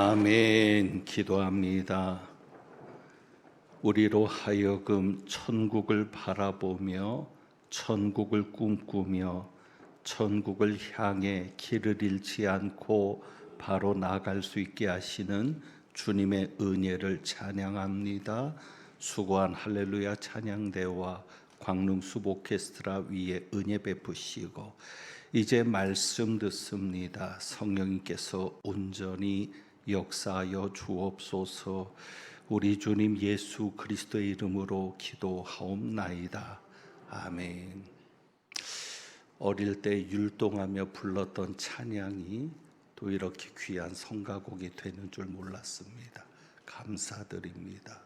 아멘. 기도합니다. 우리로 하여금 천국을 바라보며 천국을 꿈꾸며 천국을 향해 길을 잃지 않고 바로 나아갈 수 있게 하시는 주님의 은혜를 찬양합니다. 수고한 할렐루야 찬양대와 광릉숲 오케스트라 위에 은혜 베푸시고 이제 말씀 듣습니다. 성령님께서 온전히 역사하여 주옵소서. 우리 주님 예수 그리스도의 이름으로 기도하옵나이다. 아멘. 어릴 때 율동하며 불렀던 찬양이 또 이렇게 귀한 성가곡이 되는 줄 몰랐습니다. 감사드립니다.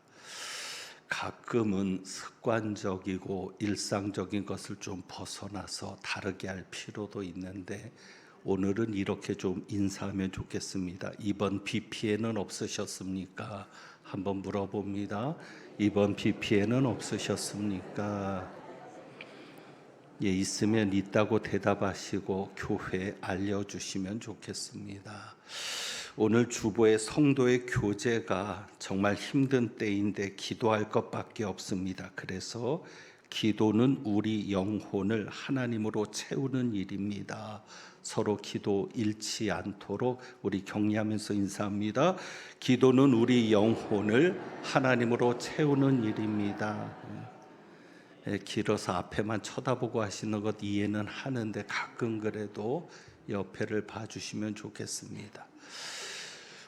가끔은 습관적이고 일상적인 것을 좀 벗어나서 다르게 할 필요도 있는데 오늘은 이렇게 좀 인사하면 좋겠습니다. 이번 비 피해는 없으셨습니까? 한번 물어봅니다. 이번 비 피해는 없으셨습니까? 예, 있으면 있다고 대답하시고 교회에 알려주시면 좋겠습니다. 오늘 주보의 성도의 교제가 정말 힘든 때인데 기도할 것밖에 없습니다. 그래서 기도는 우리 영혼을 하나님으로 채우는 일입니다. 서로 기도 잃지 않도록 우리 격려하면서 인사합니다. 기도는 우리 영혼을 하나님으로 채우는 일입니다. 길어서 앞에만 쳐다보고 하시는 것 이해는 하는데 가끔 그래도 옆에를 봐주시면 좋겠습니다.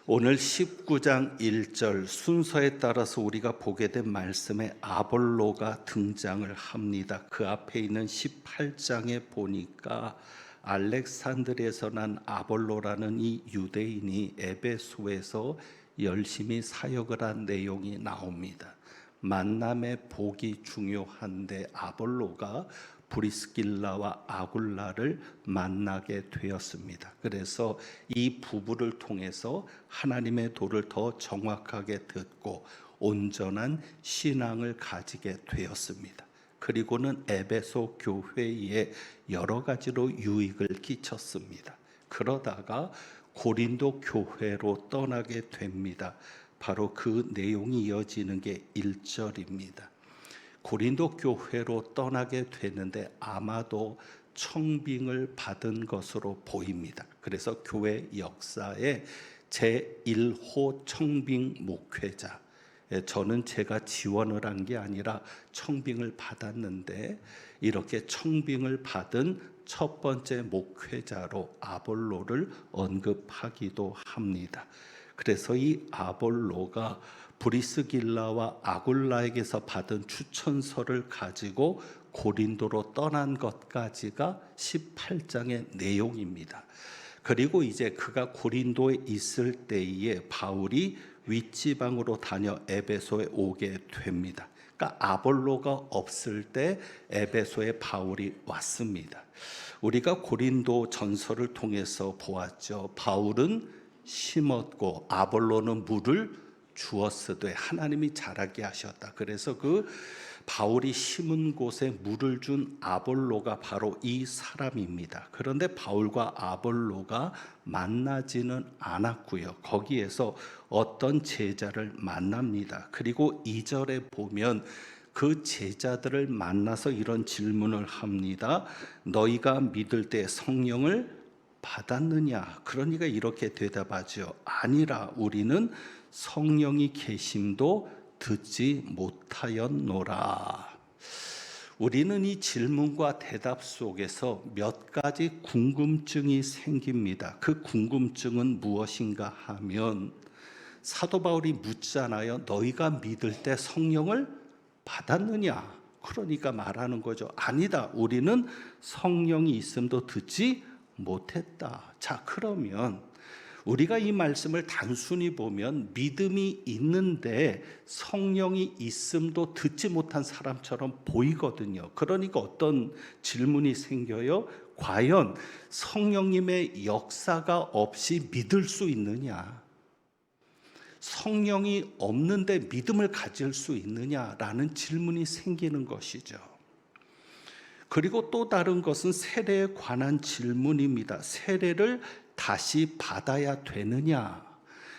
오늘 19장 1절 순서에 따라서 우리가 보게 된 말씀에 아볼로가 등장을 합니다. 그 앞에 있는 18장에 보니까 알렉산드리아에서 난 아볼로라는 이 유대인이 에베소에서 열심히 사역을 한 내용이 나옵니다. 만남의 복이 중요한데 아볼로가 브리스길라와 아굴라를 만나게 되었습니다. 그래서 이 부부를 통해서 하나님의 도를 더 정확하게 듣고 온전한 신앙을 가지게 되었습니다. 그리고는 에베소 교회에 여러 가지로 유익을 끼쳤습니다. 그러다가 고린도 교회로 떠나게 됩니다. 바로 그 내용이 이어지는 게 1절입니다. 고린도 교회로 떠나게 되는데 아마도 청빙을 받은 것으로 보입니다. 그래서 교회 역사에 제1호 청빙 목회자, 저는 제가 지원을 한 게 아니라 청빙을 받았는데 이렇게 청빙을 받은 첫 번째 목회자로 아볼로를 언급하기도 합니다. 그래서 이 아볼로가 브리스길라와 아굴라에게서 받은 추천서를 가지고 고린도로 떠난 것까지가 18장의 내용입니다. 그리고 이제 그가 고린도에 있을 때에 바울이 윗지방으로 다녀 에베소에 오게 됩니다. 그러니까 아볼로가 없을 때 에베소에 바울이 왔습니다. 우리가 고린도 전서를 통해서 보았죠. 바울은 심었고 아볼로는 물을 주었으되 하나님이 자라게 하셨다. 그래서 그 바울이 심은 곳에 물을 준 아볼로가 바로 이 사람입니다. 그런데 바울과 아볼로가 만나지는 않았고요. 거기에서 어떤 제자를 만납니다. 그리고 2절에 보면 그 제자들을 만나서 이런 질문을 합니다. 너희가 믿을 때 성령을 받았느냐? 그러니까 이렇게 대답하죠. 아니라 우리는 성령이 계심도 듣지 못하였노라. 우리는 이 질문과 대답 속에서 몇 가지 궁금증이 생깁니다. 그 궁금증은 무엇인가 하면 사도 바울이 묻잖아요. 너희가 믿을 때 성령을 받았느냐? 그러니까 말하는 거죠. 아니다. 우리는 성령이 있음도 듣지 못했다. 자, 그러면 우리가 이 말씀을 단순히 보면 믿음이 있는데 성령이 있음도 듣지 못한 사람처럼 보이거든요. 그러니까 어떤 질문이 생겨요? 과연 성령님의 역사가 없이 믿을 수 있느냐? 성령이 없는데 믿음을 가질 수 있느냐라는 질문이 생기는 것이죠. 그리고 또 다른 것은 세례에 관한 질문입니다. 세례를 다시 받아야 되느냐?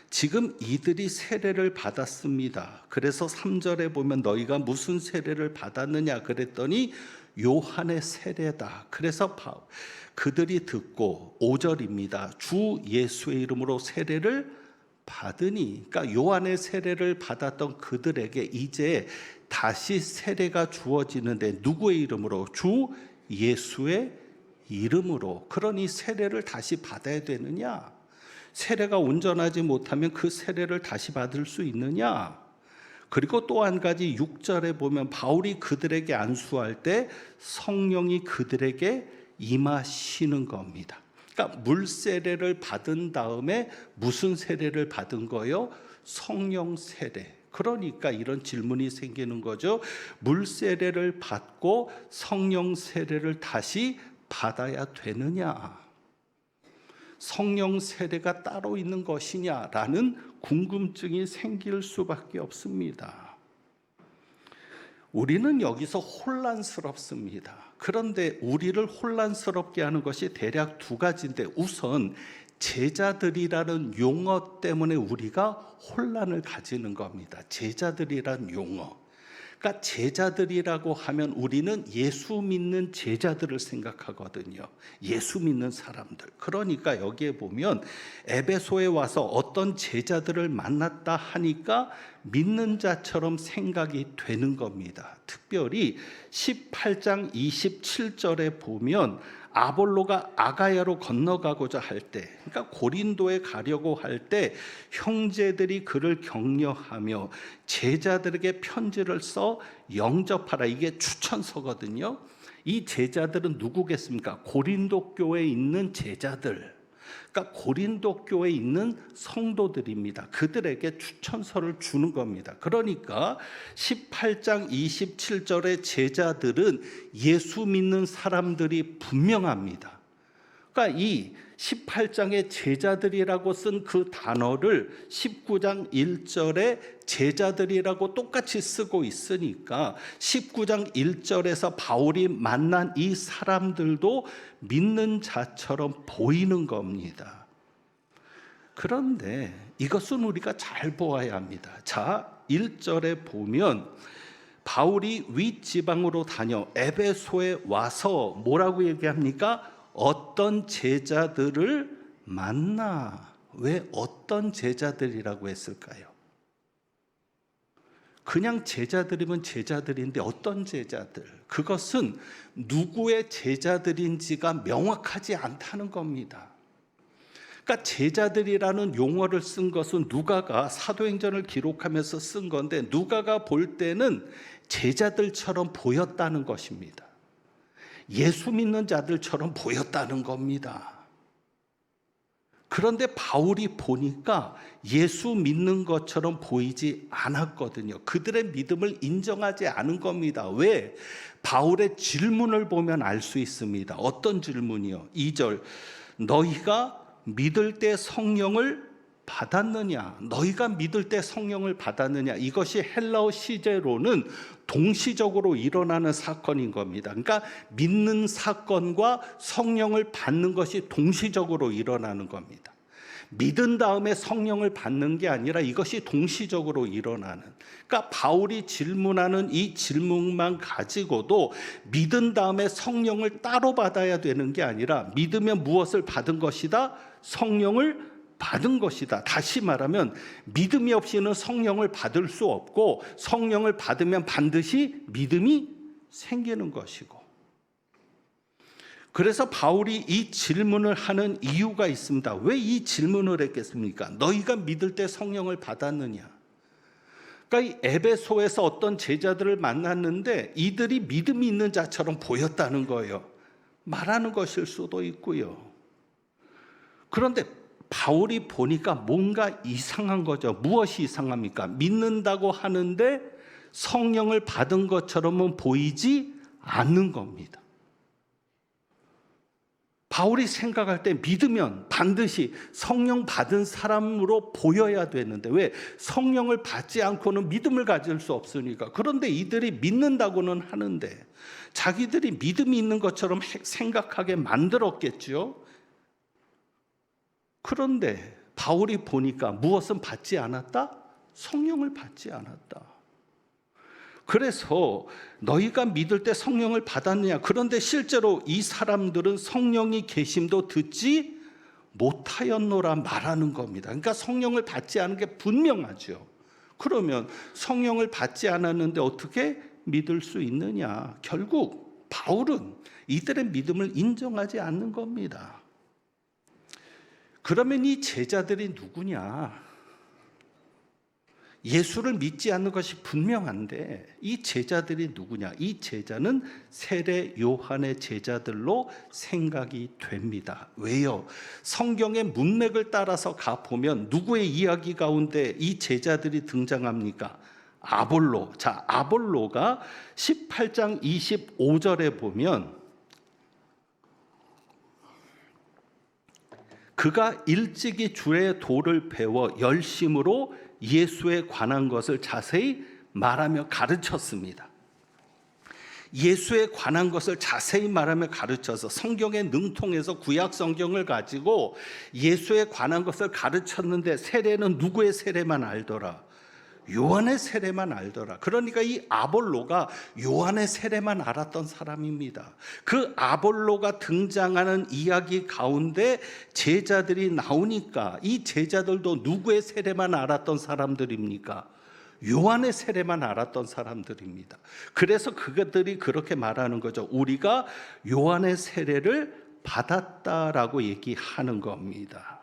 지금 이들이 세례를 받았습니다. 그래서 3절에 보면 너희가 무슨 세례를 받았느냐 그랬더니 요한의 세례다. 그래서 그들이 듣고 5절입니다. 주 예수의 이름으로 세례를 받으니, 그러니까 요한의 세례를 받았던 그들에게 이제 다시 세례가 주어지는데 누구의 이름으로? 주 예수의 이름으로. 그러니 세례를 다시 받아야 되느냐? 세례가 온전하지 못하면 그 세례를 다시 받을 수 있느냐? 그리고 또 한 가지 6절에 보면 바울이 그들에게 안수할 때 성령이 그들에게 임하시는 겁니다. 그러니까 물 세례를 받은 다음에 무슨 세례를 받은 거요? 성령 세례. 그러니까 이런 질문이 생기는 거죠. 물 세례를 받고 성령 세례를 다시 받아야 되느냐? 성령 세례가 따로 있는 것이냐라는 궁금증이 생길 수밖에 없습니다. 우리는 여기서 혼란스럽습니다. 그런데 우리를 혼란스럽게 하는 것이 대략 두 가지인데, 우선 제자들이라는 용어 때문에 우리가 혼란을 가지는 겁니다. 제자들이란 용어. 그러니까 제자들이라고 하면 우리는 예수 믿는 제자들을 생각하거든요. 예수 믿는 사람들. 그러니까 여기에 보면 에베소에 와서 어떤 제자들을 만났다 하니까 믿는 자처럼 생각이 되는 겁니다. 특별히 18장 27절에 보면 아볼로가 아가야로 건너가고자 할 때, 그러니까 고린도에 가려고 할 때 형제들이 그를 격려하며 제자들에게 편지를 써 영접하라. 이게 추천서거든요. 이 제자들은 누구겠습니까? 고린도 교회에 있는 제자들. 그러니까 고린도 교회에 있는 성도들입니다. 그들에게 추천서를 주는 겁니다. 그러니까 18장 27절의 제자들은 예수 믿는 사람들이 분명합니다. 그러니까 이 18장의 제자들이라고 쓴 그 단어를 19장 1절에 제자들이라고 똑같이 쓰고 있으니까 19장 1절에서 바울이 만난 이 사람들도 믿는 자처럼 보이는 겁니다. 그런데 이것은 우리가 잘 보아야 합니다. 자, 1절에 보면 바울이 윗지방으로 다녀 에베소에 와서 뭐라고 얘기합니까? 어떤 제자들을 만나. 왜 어떤 제자들이라고 했을까요? 그냥 제자들이면 제자들인데 어떤 제자들? 그것은 누구의 제자들인지가 명확하지 않다는 겁니다. 그러니까 제자들이라는 용어를 쓴 것은 누가가 사도행전을 기록하면서 쓴 건데, 누가가 볼 때는 제자들처럼 보였다는 것입니다. 예수 믿는 자들처럼 보였다는 겁니다. 그런데 바울이 보니까 예수 믿는 것처럼 보이지 않았거든요. 그들의 믿음을 인정하지 않은 겁니다. 왜? 바울의 질문을 보면 알 수 있습니다. 어떤 질문이요? 2절, 너희가 믿을 때 성령을 받았느냐? 너희가 믿을 때 성령을 받았느냐? 이것이 헬라어 시제로는 동시적으로 일어나는 사건인 겁니다. 그러니까 믿는 사건과 성령을 받는 것이 동시적으로 일어나는 겁니다. 믿은 다음에 성령을 받는 게 아니라 이것이 동시적으로 일어나는. 그러니까 바울이 질문하는 이 질문만 가지고도 믿은 다음에 성령을 따로 받아야 되는 게 아니라 믿으면 무엇을 받은 것이다? 성령을 받은 것이다. 다시 말하면 믿음이 없이는 성령을 받을 수 없고, 성령을 받으면 반드시 믿음이 생기는 것이고. 그래서 바울이 이 질문을 하는 이유가 있습니다. 왜 이 질문을 했겠습니까? 너희가 믿을 때 성령을 받았느냐? 그러니까 이 에베소에서 어떤 제자들을 만났는데 이들이 믿음이 있는 자처럼 보였다는 거예요. 말하는 것일 수도 있고요. 그런데 바울이 보니까 뭔가 이상한 거죠. 무엇이 이상합니까? 믿는다고 하는데 성령을 받은 것처럼은 보이지 않는 겁니다. 바울이 생각할 때 믿으면 반드시 성령 받은 사람으로 보여야 되는데, 왜? 성령을 받지 않고는 믿음을 가질 수 없으니까. 그런데 이들이 믿는다고는 하는데 자기들이 믿음이 있는 것처럼 생각하게 만들었겠죠. 그런데 바울이 보니까 무엇은 받지 않았다? 성령을 받지 않았다. 그래서 너희가 믿을 때 성령을 받았느냐? 그런데 실제로 이 사람들은 성령이 계심도 듣지 못하였노라 말하는 겁니다. 그러니까 성령을 받지 않은 게 분명하죠. 그러면 성령을 받지 않았는데 어떻게 믿을 수 있느냐? 결국 바울은 이들의 믿음을 인정하지 않는 겁니다. 그러면 이 제자들이 누구냐? 예수를 믿지 않는 것이 분명한데 이 제자들이 누구냐? 이 제자는 세례 요한의 제자들로 생각이 됩니다. 왜요? 성경의 문맥을 따라서 가보면 누구의 이야기 가운데 이 제자들이 등장합니까? 아볼로. 자, 아볼로가 18장 25절에 보면 그가 일찍이 주의 도를 배워 열심으로 예수에 관한 것을 자세히 말하며 가르쳤습니다. 예수에 관한 것을 자세히 말하며 가르쳐서 성경에 능통해서 구약 성경을 가지고 예수에 관한 것을 가르쳤는데 세례는 누구의 세례만 알더라? 요한의 세례만 알더라. 그러니까 이 아볼로가 요한의 세례만 알았던 사람입니다. 그 아볼로가 등장하는 이야기 가운데 제자들이 나오니까 이 제자들도 누구의 세례만 알았던 사람들입니까? 요한의 세례만 알았던 사람들입니다. 그래서 그들이 그렇게 말하는 거죠. 우리가 요한의 세례를 받았다라고 얘기하는 겁니다.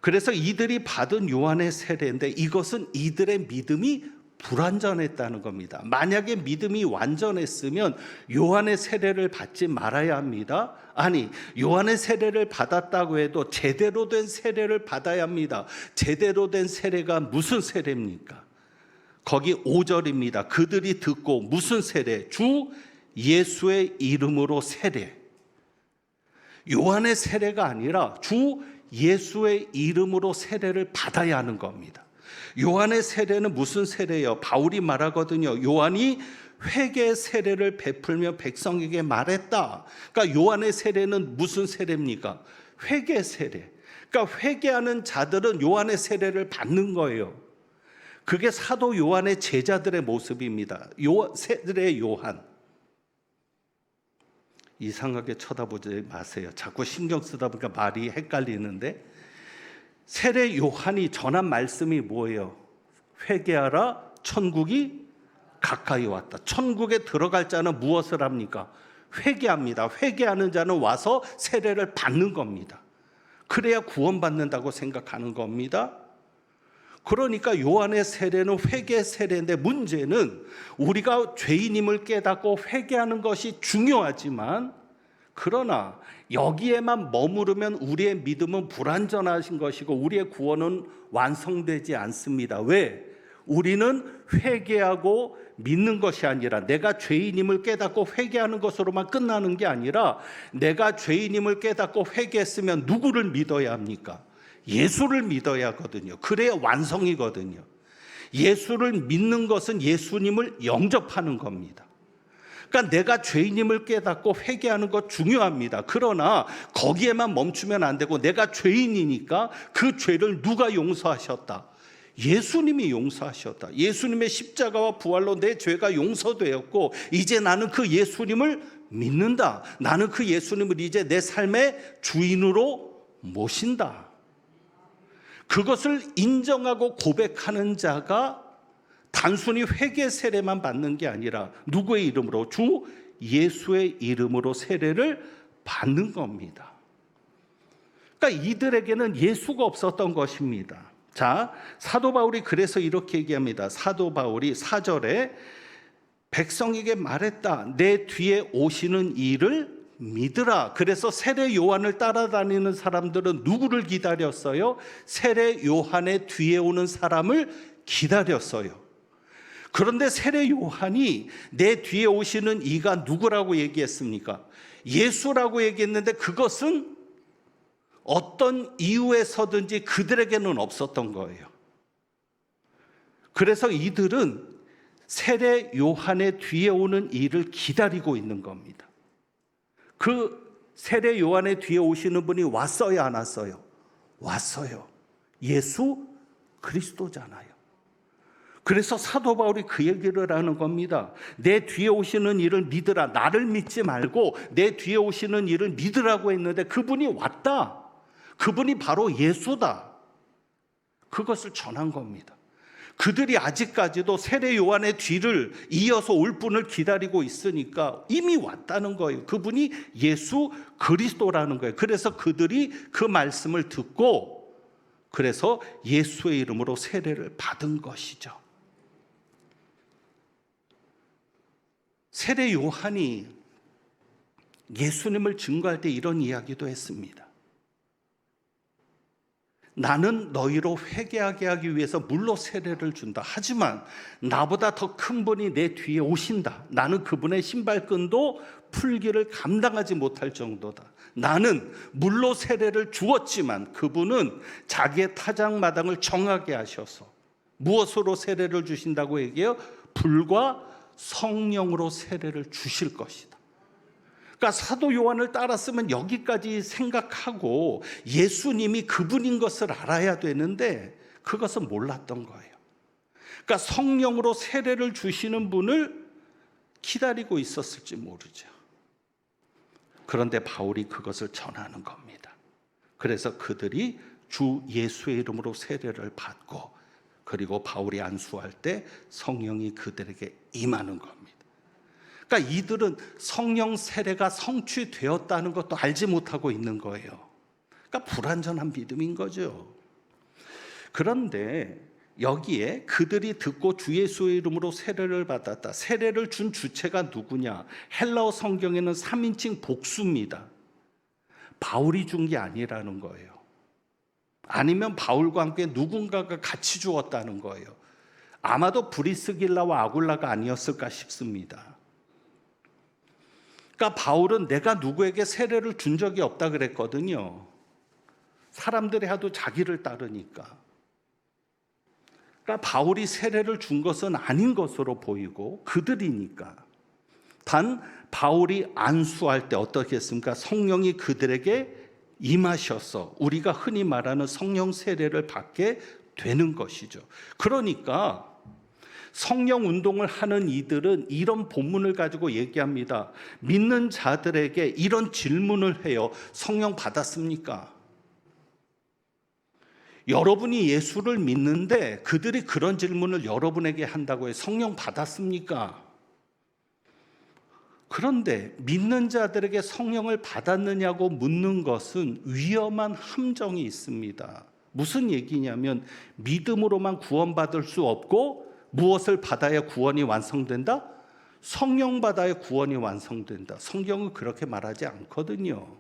그래서 이들이 받은 요한의 세례인데 이것은 이들의 믿음이 불완전했다는 겁니다. 만약에 믿음이 완전했으면 요한의 세례를 받지 말아야 합니다. 아니, 요한의 세례를 받았다고 해도 제대로 된 세례를 받아야 합니다. 제대로 된 세례가 무슨 세례입니까? 거기 5절입니다. 그들이 듣고 무슨 세례? 주 예수의 이름으로 세례. 요한의 세례가 아니라 주 예수의 이름으로 세례를 받아야 하는 겁니다. 요한의 세례는 무슨 세례예요? 바울이 말하거든요. 요한이 회개 세례를 베풀며 백성에게 말했다. 그러니까 요한의 세례는 무슨 세례입니까? 회개 세례. 그러니까 회개하는 자들은 요한의 세례를 받는 거예요. 그게 사도 요한의 제자들의 모습입니다. 세례 요한. 이상하게 쳐다보지 마세요. 자꾸 신경 쓰다 보니까 말이 헷갈리는데 세례 요한이 전한 말씀이 뭐예요? 회개하라, 천국이 가까이 왔다. 천국에 들어갈 자는 무엇을 합니까? 회개합니다. 회개하는 자는 와서 세례를 받는 겁니다. 그래야 구원받는다고 생각하는 겁니다. 그러니까 요한의 세례는 회개 세례인데 문제는 우리가 죄인임을 깨닫고 회개하는 것이 중요하지만 그러나 여기에만 머무르면 우리의 믿음은 불완전하신 것이고 우리의 구원은 완성되지 않습니다. 왜? 우리는 회개하고 믿는 것이 아니라 내가 죄인임을 깨닫고 회개하는 것으로만 끝나는 게 아니라 내가 죄인임을 깨닫고 회개했으면 누구를 믿어야 합니까? 예수를 믿어야 하거든요. 그래야 완성이거든요. 예수를 믿는 것은 예수님을 영접하는 겁니다. 그러니까 내가 죄인임을 깨닫고 회개하는 것 중요합니다. 그러나 거기에만 멈추면 안 되고 내가 죄인이니까 그 죄를 누가 용서하셨다? 예수님이 용서하셨다. 예수님의 십자가와 부활로 내 죄가 용서되었고 이제 나는 그 예수님을 믿는다. 나는 그 예수님을 이제 내 삶의 주인으로 모신다. 그것을 인정하고 고백하는 자가 단순히 회개 세례만 받는 게 아니라 누구의 이름으로? 주 예수의 이름으로 세례를 받는 겁니다. 그러니까 이들에게는 예수가 없었던 것입니다. 자, 사도 바울이 그래서 이렇게 얘기합니다. 사도 바울이 4절에 백성에게 말했다. 내 뒤에 오시는 이를 믿으라. 그래서 세례 요한을 따라다니는 사람들은 누구를 기다렸어요? 세례 요한의 뒤에 오는 사람을 기다렸어요. 그런데 세례 요한이 내 뒤에 오시는 이가 누구라고 얘기했습니까? 예수라고 얘기했는데 그것은 어떤 이유에서든지 그들에게는 없었던 거예요. 그래서 이들은 세례 요한의 뒤에 오는 이를 기다리고 있는 겁니다. 그 세례 요한의 뒤에 오시는 분이 왔어요, 안 왔어요? 왔어요. 예수 그리스도잖아요. 그래서 사도 바울이 그 얘기를 하는 겁니다. 내 뒤에 오시는 이를 믿으라. 나를 믿지 말고 내 뒤에 오시는 이를 믿으라고 했는데 그분이 왔다. 그분이 바로 예수다. 그것을 전한 겁니다. 그들이 아직까지도 세례 요한의 뒤를 이어서 올 분을 기다리고 있으니까 이미 왔다는 거예요. 그분이 예수 그리스도라는 거예요. 그래서 그들이 그 말씀을 듣고 그래서 예수의 이름으로 세례를 받은 것이죠. 세례 요한이 예수님을 증거할 때 이런 이야기도 했습니다. 나는 너희로 회개하게 하기 위해서 물로 세례를 준다. 하지만 나보다 더 큰 분이 내 뒤에 오신다. 나는 그분의 신발끈도 풀기를 감당하지 못할 정도다. 나는 물로 세례를 주었지만 그분은 자기의 타작마당을 정하게 하셔서 무엇으로 세례를 주신다고 얘기해요? 불과 성령으로 세례를 주실 것이다. 그러니까 사도 요한을 따랐으면 여기까지 생각하고 예수님이 그분인 것을 알아야 되는데 그것은 몰랐던 거예요. 그러니까 성령으로 세례를 주시는 분을 기다리고 있었을지 모르죠. 그런데 바울이 그것을 전하는 겁니다. 그래서 그들이 주 예수의 이름으로 세례를 받고 그리고 바울이 안수할 때 성령이 그들에게 임하는 겁니다. 그러니까 이들은 성령 세례가 성취되었다는 것도 알지 못하고 있는 거예요. 그러니까 불완전한 믿음인 거죠. 그런데 여기에 그들이 듣고 주 예수의 이름으로 세례를 받았다. 세례를 준 주체가 누구냐? 헬라어 성경에는 3인칭 복수입니다. 바울이 준 게 아니라는 거예요. 아니면 바울과 함께 누군가가 같이 주었다는 거예요. 아마도 브리스길라와 아굴라가 아니었을까 싶습니다. 그러니까 바울은 내가 누구에게 세례를 준 적이 없다 그랬거든요. 사람들이 하도 자기를 따르니까. 그러니까 바울이 세례를 준 것은 아닌 것으로 보이고 그들이니까. 단 바울이 안수할 때 어떻게 했습니까? 성령이 그들에게 임하셔서 우리가 흔히 말하는 성령 세례를 받게 되는 것이죠. 그러니까 성령 운동을 하는 이들은 이런 본문을 가지고 얘기합니다. 믿는 자들에게 이런 질문을 해요. 성령 받았습니까? 여러분이 예수를 믿는데 그들이 그런 질문을 여러분에게 한다고 해요. 성령 받았습니까? 그런데 믿는 자들에게 성령을 받았느냐고 묻는 것은 위험한 함정이 있습니다. 무슨 얘기냐면 믿음으로만 구원받을 수 없고 무엇을 받아야 구원이 완성된다? 성령 받아야 구원이 완성된다. 성경은 그렇게 말하지 않거든요.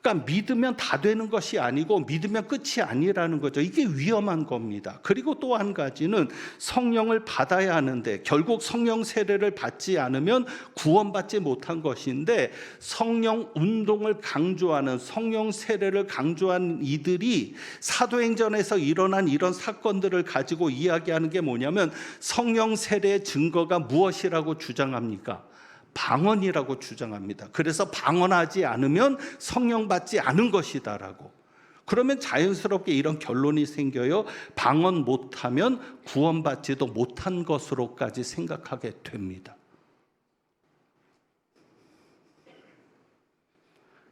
그러니까 믿으면 다 되는 것이 아니고 믿으면 끝이 아니라는 거죠. 이게 위험한 겁니다. 그리고 또 한 가지는 성령을 받아야 하는데 결국 성령 세례를 받지 않으면 구원받지 못한 것인데 성령 운동을 강조하는 성령 세례를 강조한 이들이 사도행전에서 일어난 이런 사건들을 가지고 이야기하는 게 뭐냐면 성령 세례의 증거가 무엇이라고 주장합니까? 방언이라고 주장합니다. 그래서 방언하지 않으면 성령 받지 않은 것이다라고. 그러면 자연스럽게 이런 결론이 생겨요. 방언 못하면 구원받지도 못한 것으로까지 생각하게 됩니다.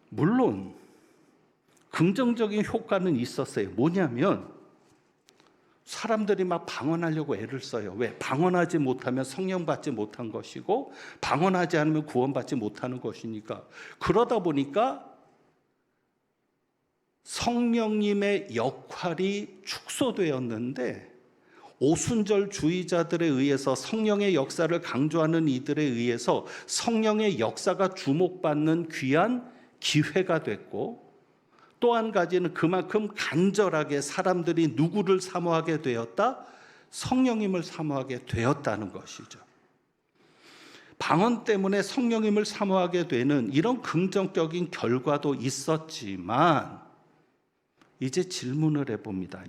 물론 긍정적인 효과는 있었어요. 뭐냐면 사람들이 막 방언하려고 애를 써요. 왜? 방언하지 못하면 성령 받지 못한 것이고 방언하지 않으면 구원받지 못하는 것이니까. 그러다 보니까 성령님의 역할이 축소되었는데 오순절주의자들에 의해서 성령의 역사를 강조하는 이들에 의해서 성령의 역사가 주목받는 귀한 기회가 됐고 또 한 가지는 그만큼 간절하게 사람들이 누구를 사모하게 되었다? 성령님을 사모하게 되었다는 것이죠. 방언 때문에 성령님을 사모하게 되는 이런 긍정적인 결과도 있었지만 이제 질문을 해봅니다.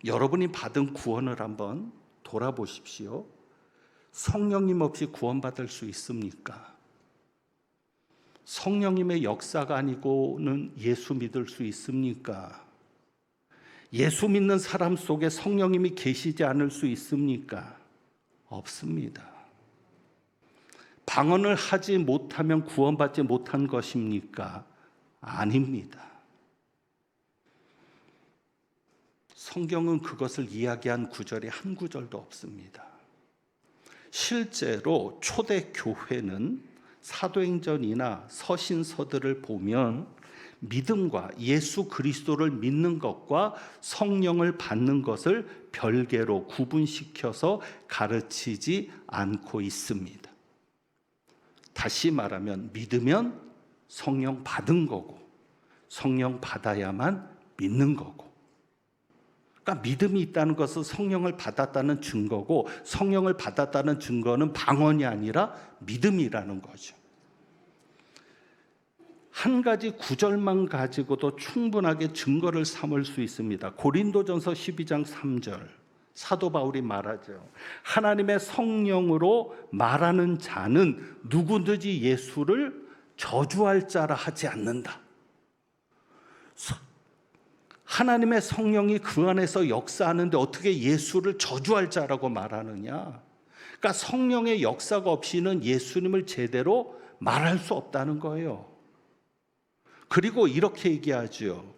여러분이 받은 구원을 한번 돌아보십시오. 성령님 없이 구원받을 수 있습니까? 성령님의 역사가 아니고는 예수 믿을 수 있습니까? 예수 믿는 사람 속에 성령님이 계시지 않을 수 있습니까? 없습니다. 방언을 하지 못하면 구원받지 못한 것입니까? 아닙니다. 성경은 그것을 이야기한 구절이 한 구절도 없습니다. 실제로 초대 교회는 사도행전이나 서신서들을 보면 믿음과 예수 그리스도를 믿는 것과 성령을 받는 것을 별개로 구분시켜서 가르치지 않고 있습니다. 다시 말하면 믿으면 성령 받은 거고 성령 받아야만 믿는 거고, 그러니까 믿음이 있다는 것은 성령을 받았다는 증거고 성령을 받았다는 증거는 방언이 아니라 믿음이라는 거죠. 한 가지 구절만 가지고도 충분하게 증거를 삼을 수 있습니다. 고린도전서 12장 3절 사도 바울이 말하죠. 하나님의 성령으로 말하는 자는 누구든지 예수를 저주할 자라 하지 않는다. 하나님의 성령이 그 안에서 역사하는데 어떻게 예수를 저주할 자라고 말하느냐? 그러니까 성령의 역사가 없이는 예수님을 제대로 말할 수 없다는 거예요. 그리고 이렇게 얘기하죠.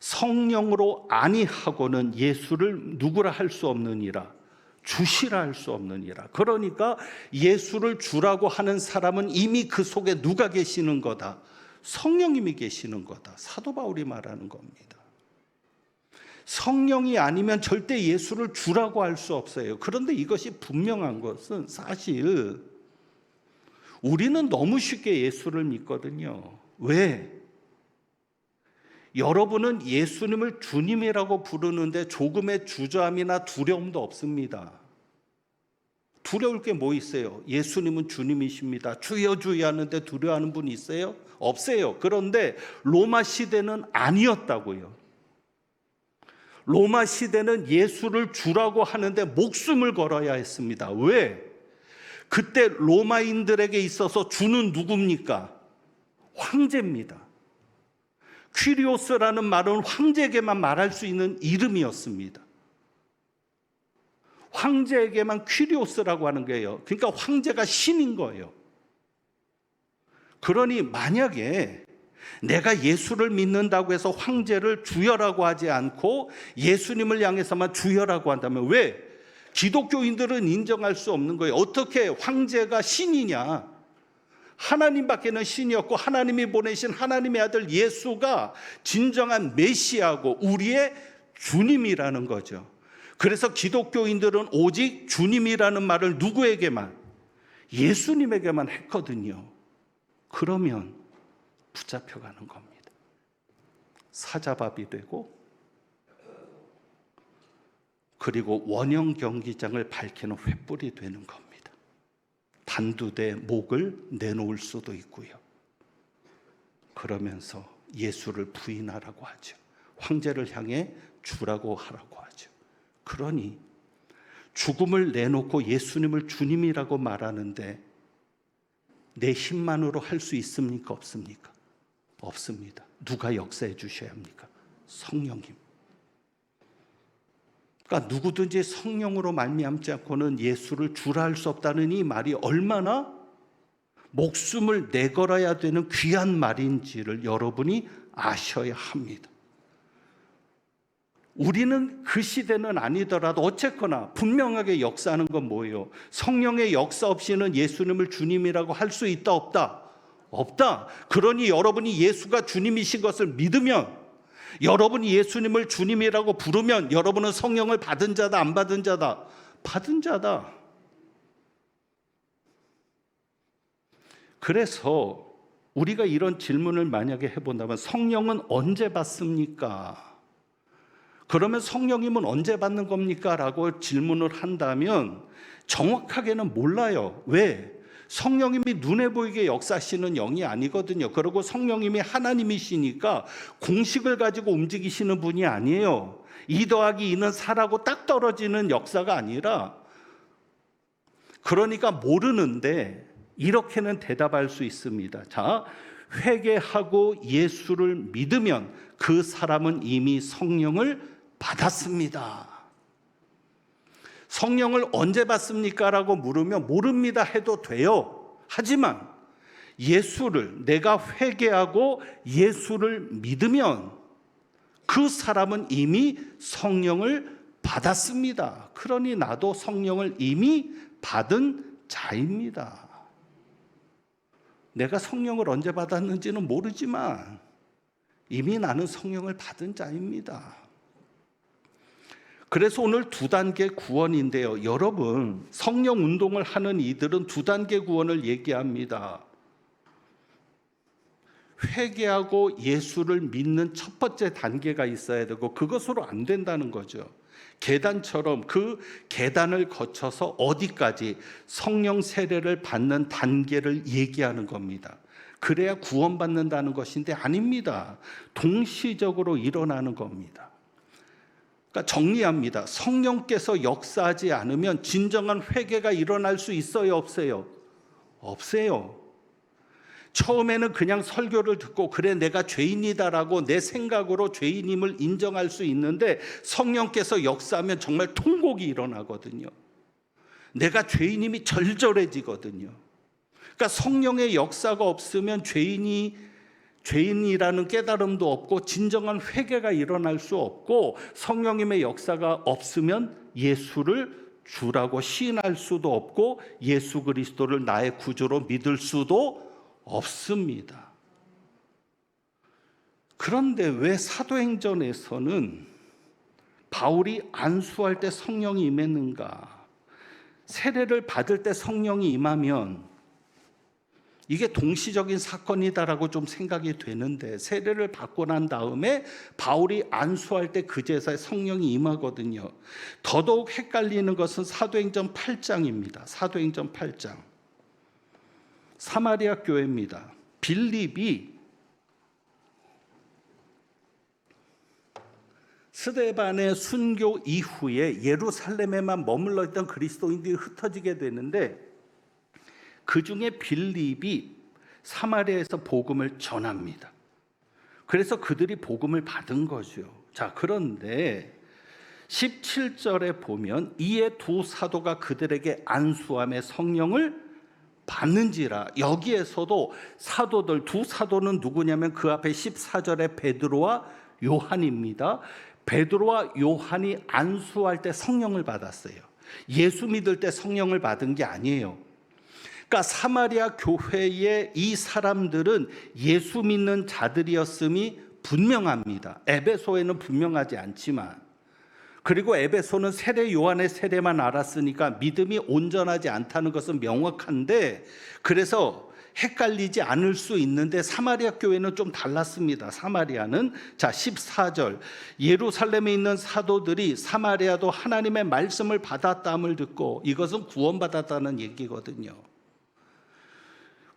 성령으로 아니하고는 예수를 누구라 할 수 없느니라, 주시라 할 수 없느니라. 그러니까 예수를 주라고 하는 사람은 이미 그 속에 누가 계시는 거다? 성령님이 계시는 거다. 사도 바울이 말하는 겁니다. 성령이 아니면 절대 예수를 주라고 할 수 없어요. 그런데 이것이 분명한 것은 사실 우리는 너무 쉽게 예수를 믿거든요. 왜? 여러분은 예수님을 주님이라고 부르는데 조금의 주저함이나 두려움도 없습니다. 두려울 게 뭐 있어요? 예수님은 주님이십니다. 주여 주여 하는데 두려워하는 분 있어요? 없어요. 그런데 로마 시대는 아니었다고요. 로마 시대는 예수를 주라고 하는데 목숨을 걸어야 했습니다. 왜? 그때 로마인들에게 있어서 주는 누굽니까? 황제입니다. 퀴리오스라는 말은 황제에게만 말할 수 있는 이름이었습니다. 황제에게만 퀴리오스라고 하는 거예요. 그러니까 황제가 신인 거예요. 그러니 만약에 내가 예수를 믿는다고 해서 황제를 주여라고 하지 않고 예수님을 향해서만 주여라고 한다면 왜? 기독교인들은 인정할 수 없는 거예요. 어떻게 황제가 신이냐? 하나님밖에는 신이었고 하나님이 보내신 하나님의 아들 예수가 진정한 메시아고 우리의 주님이라는 거죠. 그래서 기독교인들은 오직 주님이라는 말을 누구에게만? 예수님에게만 했거든요. 그러면 붙잡혀가는 겁니다. 사자밥이 되고 그리고 원형 경기장을 밝히는 횃불이 되는 겁니다. 단두대 목을 내놓을 수도 있고요. 그러면서 예수를 부인하라고 하죠. 황제를 향해 주라고 하라고 하죠. 그러니 죽음을 내놓고 예수님을 주님이라고 말하는데 내 힘만으로 할 수 있습니까? 없습니까? 없습니다. 누가 역사해 주셔야 합니까? 성령님. 그러니까 누구든지 성령으로 말미암지 않고는 예수를 주라 할 수 없다는 이 말이 얼마나 목숨을 내걸어야 되는 귀한 말인지를 여러분이 아셔야 합니다. 우리는 그 시대는 아니더라도 어쨌거나 분명하게 역사하는 건 뭐예요? 성령의 역사 없이는 예수님을 주님이라고 할 수 있다 없다? 없다. 그러니 여러분이 예수가 주님이신 것을 믿으면, 여러분이 예수님을 주님이라고 부르면 여러분은 성령을 받은 자다 안 받은 자다? 받은 자다. 그래서 우리가 이런 질문을 만약에 해본다면 성령은 언제 받습니까? 그러면 성령님은 언제 받는 겁니까? 라고 질문을 한다면 정확하게는 몰라요. 왜? 성령님이 눈에 보이게 역사하시는 영이 아니거든요. 그리고 성령님이 하나님이시니까 공식을 가지고 움직이시는 분이 아니에요. 2 더하기 2는 4라고 딱 떨어지는 역사가 아니라, 그러니까 모르는데 이렇게는 대답할 수 있습니다. 자, 회개하고 예수를 믿으면 그 사람은 이미 성령을 받았습니다. 성령을 언제 받습니까? 라고 물으면 모릅니다 해도 돼요. 하지만 예수를 내가 회개하고 예수를 믿으면 그 사람은 이미 성령을 받았습니다. 그러니 나도 성령을 이미 받은 자입니다. 내가 성령을 언제 받았는지는 모르지만 이미 나는 성령을 받은 자입니다. 그래서 오늘 2단계 구원인데요. 여러분, 성령 운동을 하는 이들은 2단계 구원을 얘기합니다. 회개하고 예수를 믿는 첫 번째 단계가 있어야 되고 그것으로 안 된다는 거죠. 계단처럼 그 계단을 거쳐서 어디까지 성령 세례를 받는 단계를 얘기하는 겁니다. 그래야 구원받는다는 것인데 아닙니다. 동시적으로 일어나는 겁니다. 그러니까 정리합니다. 성령께서 역사하지 않으면 진정한 회개가 일어날 수 있어요, 없어요? 없어요. 처음에는 그냥 설교를 듣고 그래 내가 죄인이다라고 내 생각으로 죄인임을 인정할 수 있는데 성령께서 역사하면 정말 통곡이 일어나거든요. 내가 죄인임이 절절해지거든요. 그러니까 성령의 역사가 없으면 죄인이라는 깨달음도 없고 진정한 회개가 일어날 수 없고 성령님의 역사가 없으면 예수를 주라고 시인할 수도 없고 예수 그리스도를 나의 구주로 믿을 수도 없습니다. 그런데 왜 사도행전에서는 바울이 안수할 때 성령이 임했는가? 세례를 받을 때 성령이 임하면 이게 동시적인 사건이다라고 좀 생각이 되는데 세례를 받고 난 다음에 바울이 안수할 때 그 제사에 성령이 임하거든요. 더더욱 헷갈리는 것은 사도행전 8장입니다. 사도행전 8장. 사마리아 교회입니다. 빌립이 스데반의 순교 이후에 예루살렘에만 머물러 있던 그리스도인들이 흩어지게 되는데 그 중에 빌립이 사마리아에서 복음을 전합니다. 그래서 그들이 복음을 받은 거죠. 자, 그런데 17절에 보면 이에 두 사도가 그들에게 안수함에 성령을 받는지라. 여기에서도 사도들, 두 사도는 누구냐면 그 앞에 14절에 베드로와 요한입니다. 베드로와 요한이 안수할 때 성령을 받았어요. 예수 믿을 때 성령을 받은 게 아니에요. 그러니까 사마리아 교회의 이 사람들은 예수 믿는 자들이었음이 분명합니다. 에베소에는 분명하지 않지만, 그리고 에베소는 세례 요한의 세례만 알았으니까 믿음이 온전하지 않다는 것은 명확한데, 그래서 헷갈리지 않을 수 있는데 사마리아 교회는 좀 달랐습니다. 사마리아는 자 14절 예루살렘에 있는 사도들이 사마리아도 하나님의 말씀을 받았다함을 듣고, 이것은 구원받았다는 얘기거든요.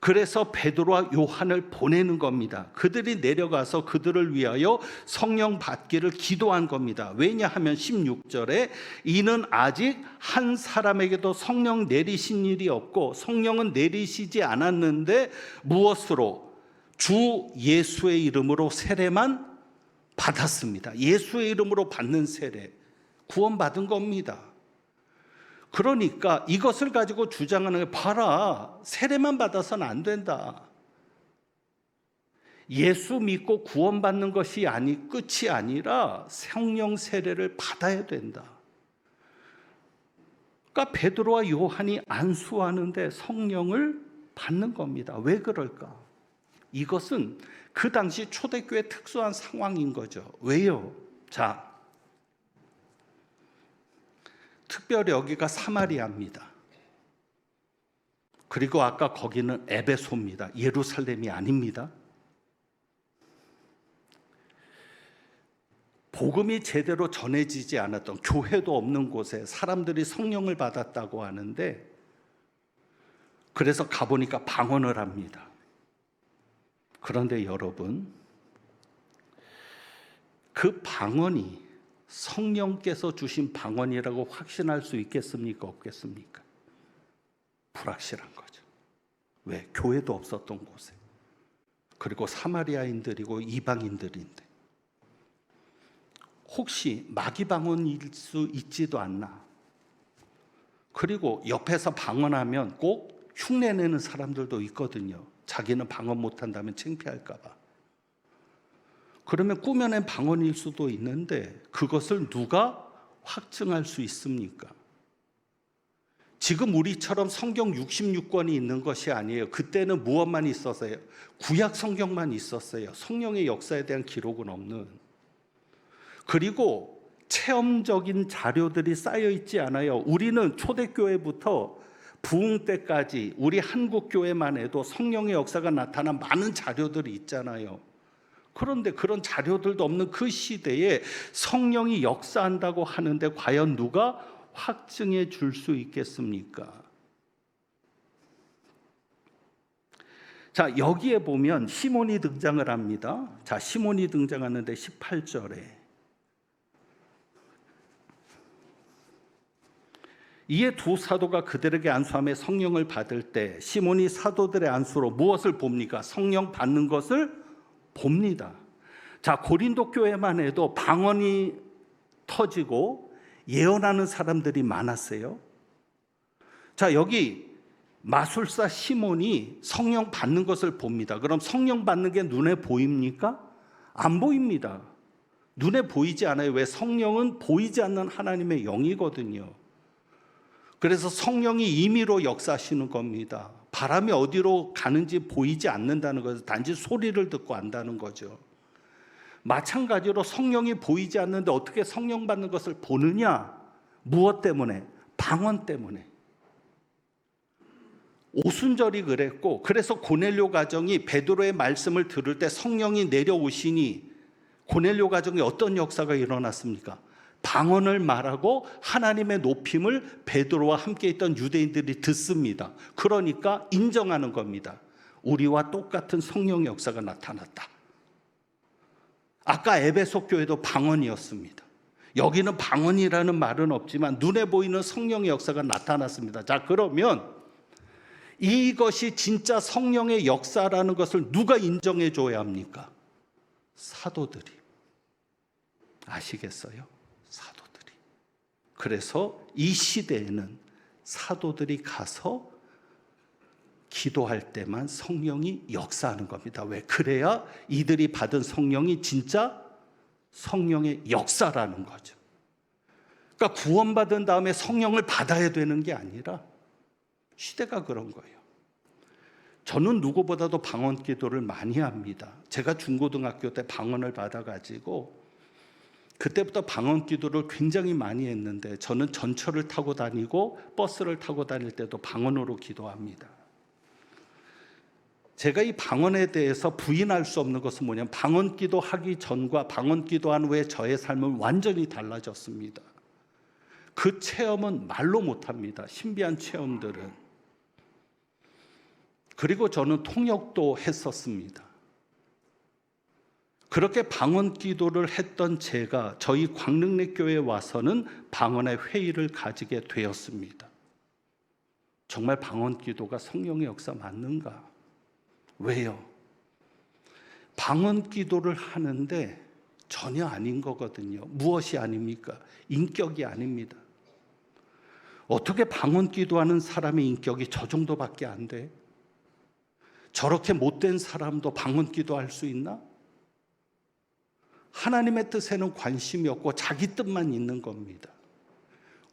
그래서 베드로와 요한을 보내는 겁니다. 그들이 내려가서 그들을 위하여 성령 받기를 기도한 겁니다. 왜냐하면 16절에 이는 아직 한 사람에게도 성령 내리신 일이 없고 성령은 내리시지 않았는데 무엇으로? 주 예수의 이름으로 세례만 받았습니다. 예수의 이름으로 받는 세례, 구원받은 겁니다. 그러니까 이것을 가지고 주장하는 게, 봐라, 세례만 받아서는 안 된다. 예수 믿고 구원받는 것이 끝이 아니라 성령 세례를 받아야 된다. 그러니까 베드로와 요한이 안수하는데 성령을 받는 겁니다. 왜 그럴까? 이것은 그 당시 초대교회 특수한 상황인 거죠. 왜요? 자, 특별히 여기가 사마리아입니다. 그리고 아까 거기는 에베소입니다. 예루살렘이 아닙니다. 복음이 제대로 전해지지 않았던, 교회도 없는 곳에 사람들이 성령을 받았다고 하는데, 그래서 가보니까 방언을 합니다. 그런데 여러분, 그 방언이 성령께서 주신 방언이라고 확신할 수 있겠습니까? 없겠습니까? 불확실한 거죠. 왜? 교회도 없었던 곳에. 그리고 사마리아인들이고 이방인들인데 혹시 마귀 방언일 수 있지도 않나? 그리고 옆에서 방언하면 꼭 흉내내는 사람들도 있거든요. 자기는 방언 못한다면 창피할까 봐. 그러면 꾸며낸 방언일 수도 있는데 그것을 누가 확증할 수 있습니까? 지금 우리처럼 성경 66권이 있는 것이 아니에요. 그때는 무엇만 있었어요? 구약 성경만 있었어요. 성령의 역사에 대한 기록은 없는. 그리고 체험적인 자료들이 쌓여 있지 않아요. 우리는 초대교회부터 부흥 때까지 우리 한국교회만 해도 성령의 역사가 나타난 많은 자료들이 있잖아요. 그런데 그런 자료들도 없는 그 시대에 성령이 역사한다고 하는데 과연 누가 확증해 줄 수 있겠습니까? 자, 여기에 보면 시몬이 등장을 합니다. 자, 시몬이 등장하는데 18절에 이에 두 사도가 그들에게 안수하며 성령을 받을 때 시몬이 사도들의 안수로 무엇을 봅니까? 성령 받는 것을 봅니다. 자, 고린도 교회만 해도 방언이 터지고 예언하는 사람들이 많았어요. 자, 여기 마술사 시몬이 성령 받는 것을 봅니다. 그럼 성령 받는 게 눈에 보입니까? 안 보입니다. 눈에 보이지 않아요. 왜? 성령은 보이지 않는 하나님의 영이거든요. 그래서 성령이 임의로 역사하시는 겁니다. 바람이 어디로 가는지 보이지 않는다는 거죠. 단지 소리를 듣고 안다는 거죠. 마찬가지로 성령이 보이지 않는데 어떻게 성령 받는 것을 보느냐? 무엇 때문에? 방언 때문에. 오순절이 그랬고, 그래서 고넬료 가정이 베드로의 말씀을 들을 때 성령이 내려오시니 고넬료 가정에 어떤 역사가 일어났습니까? 방언을 말하고 하나님의 높임을 베드로와 함께 있던 유대인들이 듣습니다. 그러니까 인정하는 겁니다. 우리와 똑같은 성령의 역사가 나타났다. 아까 에베소 교회도 방언이었습니다. 여기는 방언이라는 말은 없지만 눈에 보이는 성령의 역사가 나타났습니다. 자, 그러면 이것이 진짜 성령의 역사라는 것을 누가 인정해 줘야 합니까? 사도들이. 아시겠어요? 사도들이. 그래서 이 시대에는 사도들이 가서 기도할 때만 성령이 역사하는 겁니다. 왜? 그래야 이들이 받은 성령이 진짜 성령의 역사라는 거죠. 그러니까 구원받은 다음에 성령을 받아야 되는 게 아니라 시대가 그런 거예요. 저는 누구보다도 방언 기도를 많이 합니다. 제가 중고등학교 때 방언을 받아가지고 그때부터 방언 기도를 굉장히 많이 했는데 저는 전철을 타고 다니고 버스를 타고 다닐 때도 방언으로 기도합니다. 제가 이 방언에 대해서 부인할 수 없는 것은 뭐냐면 방언 기도하기 전과 방언 기도한 후에 저의 삶은 완전히 달라졌습니다. 그 체험은 말로 못합니다. 신비한 체험들은. 그리고 저는 통역도 했었습니다. 그렇게 방언 기도를 했던 제가 저희 광릉내 교회에 와서는 방언의 회의를 가지게 되었습니다. 정말 방언 기도가 성령의 역사 맞는가? 왜요? 방언 기도를 하는데 전혀 아닌 거거든요. 무엇이 아닙니까? 인격이 아닙니다. 어떻게 방언 기도하는 사람의 인격이 저 정도밖에 안 돼? 저렇게 못된 사람도 방언 기도할 수 있나? 하나님의 뜻에는 관심이 없고 자기 뜻만 있는 겁니다.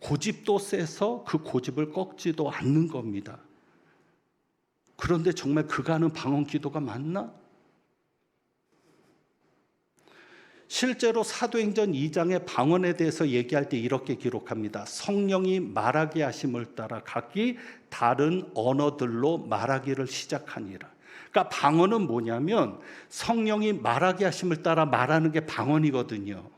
고집도 세서 그 고집을 꺾지도 않는 겁니다. 그런데 정말 그가 하는 방언 기도가 맞나? 실제로 사도행전 2장의 방언에 대해서 얘기할 때 이렇게 기록합니다. 성령이 말하게 하심을 따라 각기 다른 언어들로 말하기를 시작하니라. 그러니까 방언은 뭐냐면 성령이 말하게 하심을 따라 말하는 게 방언이거든요.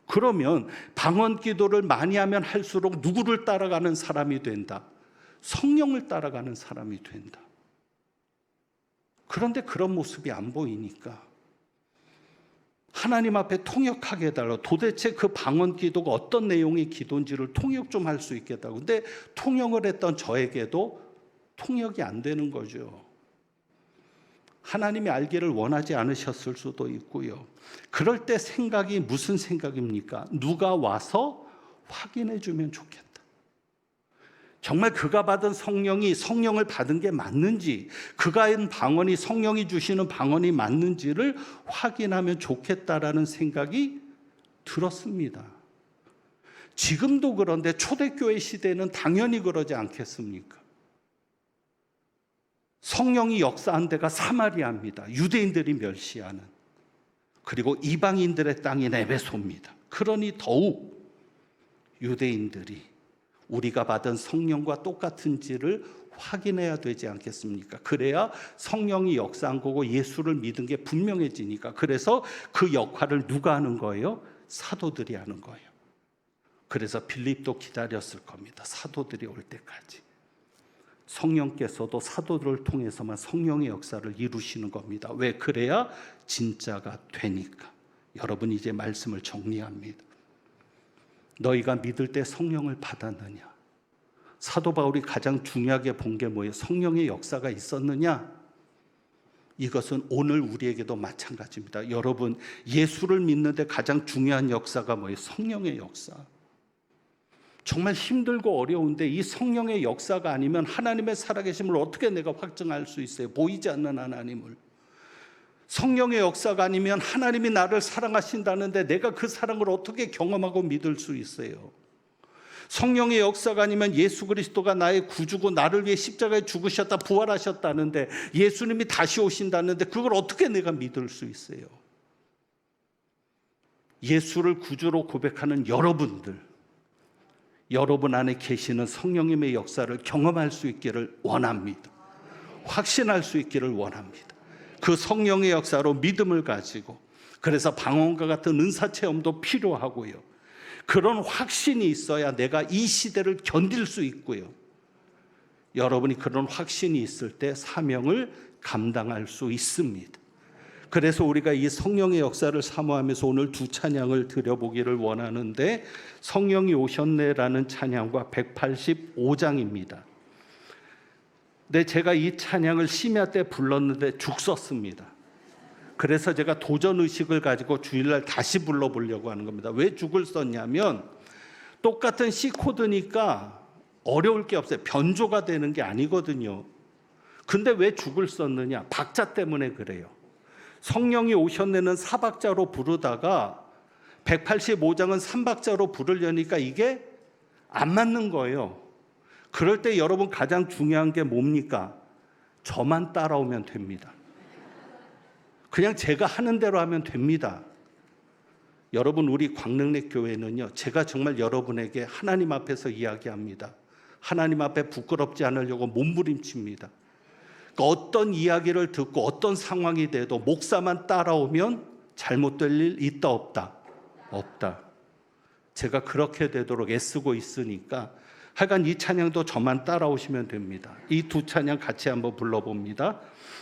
그러면 방언 기도를 많이 하면 할수록 누구를 따라가는 사람이 된다? 성령을 따라가는 사람이 된다. 그런데 그런 모습이 안 보이니까 하나님 앞에 통역하게 해달라고. 도대체 그 방언 기도가 어떤 내용의 기도인지를 통역 좀 할 수 있겠다고. 근데 통역을 했던 저에게도 통역이 안 되는 거죠. 하나님이 알기를 원하지 않으셨을 수도 있고요. 그럴 때 생각이 무슨 생각입니까? 누가 와서 확인해 주면 좋겠다. 정말 그가 받은 성령을 받은 게 맞는지, 그가 한 방언이 성령이 주시는 방언이 맞는지를 확인하면 좋겠다라는 생각이 들었습니다. 지금도 그런데 초대교회 시대는 당연히 그러지 않겠습니까? 성령이 역사한 데가 사마리아입니다. 유대인들이 멸시하는. 그리고 이방인들의 땅인 에베소입니다. 그러니 더욱 유대인들이 우리가 받은 성령과 똑같은지를 확인해야 되지 않겠습니까? 그래야 성령이 역사한 거고 예수를 믿은 게 분명해지니까. 그래서 그 역할을 누가 하는 거예요? 사도들이 하는 거예요. 그래서 빌립도 기다렸을 겁니다. 사도들이 올 때까지. 성령께서도 사도들을 통해서만 성령의 역사를 이루시는 겁니다. 왜? 그래야 진짜가 되니까. 여러분, 이제 말씀을 정리합니다. 너희가 믿을 때 성령을 받았느냐? 사도 바울이 가장 중요하게 본 게 뭐예요? 성령의 역사가 있었느냐? 이것은 오늘 우리에게도 마찬가지입니다. 여러분, 예수를 믿는데 가장 중요한 역사가 뭐예요? 성령의 역사. 정말 힘들고 어려운데 이 성령의 역사가 아니면 하나님의 살아계심을 어떻게 내가 확증할 수 있어요? 보이지 않는 하나님을. 성령의 역사가 아니면 하나님이 나를 사랑하신다는데 내가 그 사랑을 어떻게 경험하고 믿을 수 있어요? 성령의 역사가 아니면 예수 그리스도가 나의 구주고 나를 위해 십자가에 죽으셨다 부활하셨다는데, 예수님이 다시 오신다는데 그걸 어떻게 내가 믿을 수 있어요? 예수를 구주로 고백하는 여러분들, 여러분 안에 계시는 성령님의 역사를 경험할 수 있기를 원합니다. 확신할 수 있기를 원합니다. 그 성령의 역사로 믿음을 가지고, 그래서 방언과 같은 은사 체험도 필요하고요. 그런 확신이 있어야 내가 이 시대를 견딜 수 있고요. 여러분이 그런 확신이 있을 때 사명을 감당할 수 있습니다. 그래서 우리가 이 성령의 역사를 사모하면서 오늘 두 찬양을 드려보기를 원하는데, 성령이 오셨네라는 찬양과 185장입니다. 근데 제가 이 찬양을 심야 때 불렀는데 죽 썼습니다. 그래서 제가 도전의식을 가지고 주일날 다시 불러보려고 하는 겁니다. 왜 죽을 썼냐면, 똑같은 C 코드니까 어려울 게 없어요. 변조가 되는 게 아니거든요. 근데 왜 죽을 썼느냐? 박자 때문에 그래요. 성령이 오셨네는 4박자로 부르다가 185장은 3박자로 부르려니까 이게 안 맞는 거예요. 그럴 때 여러분 가장 중요한 게 뭡니까? 저만 따라오면 됩니다. 그냥 제가 하는 대로 하면 됩니다. 여러분, 우리 광릉내 교회는요, 제가 정말 여러분에게 하나님 앞에서 이야기합니다. 하나님 앞에 부끄럽지 않으려고 몸부림칩니다. 그러니까 어떤 이야기를 듣고 어떤 상황이 돼도 목사만 따라오면 잘못될 일 있다 없다? 없다. 제가 그렇게 되도록 애쓰고 있으니까 하여간 이 찬양도 저만 따라오시면 됩니다. 이 두 찬양 같이 한번 불러봅니다.